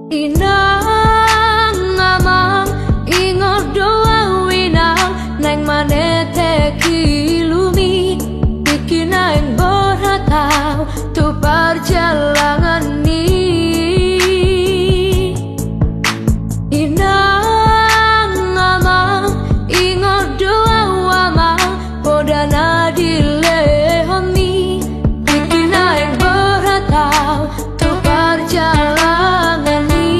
Inang amang ingot doa winang nang manete kilumi bikin aing berhatau tu perjalanan ni. Inang amang ingot doa amang podana dilehomi bikin aing berhatau tu perjalanan ni.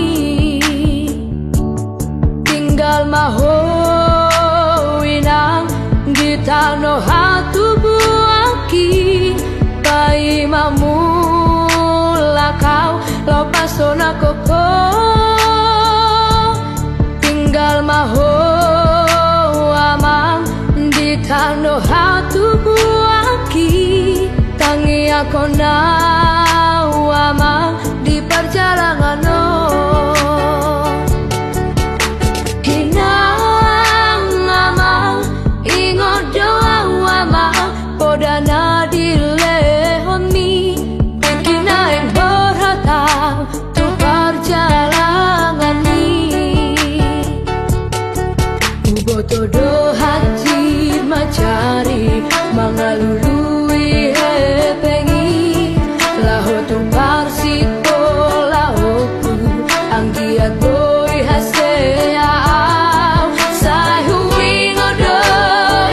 Tinggal maho inang di tanah hatu buaki pai mamula kau lepas sona koko. Tinggal maho amang di tanah hatu buaki tangi aku nau amang di perjalanan no. Podana dilehomi bikin aing berhatau tu perjalanan ni. Ubotodo hati macari mangalului hepengi laho tumbar siko lahoku anggiat boy hasea sahui ngodo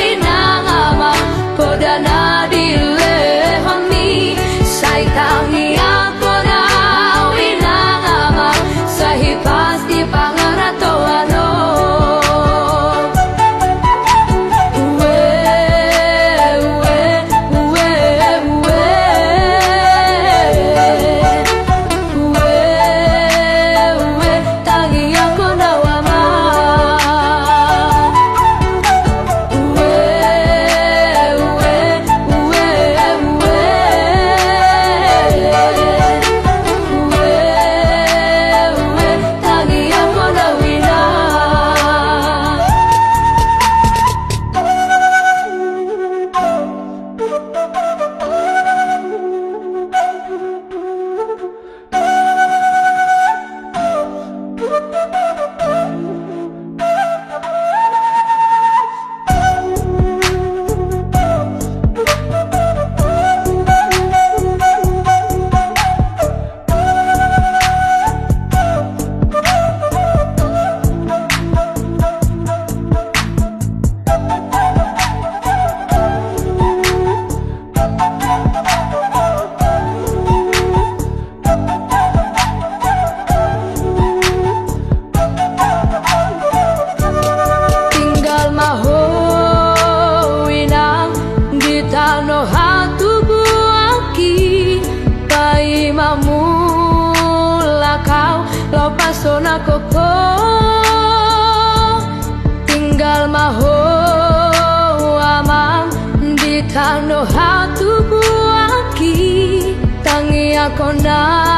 inang amang podana dilehomi sai tangi aku nau inang amang sahi pasti pangaratoano. Tanah hatu buaki pai mamula kau lepas sona koko. Tinggal maho amang di tanah hatu buaki tangi aku na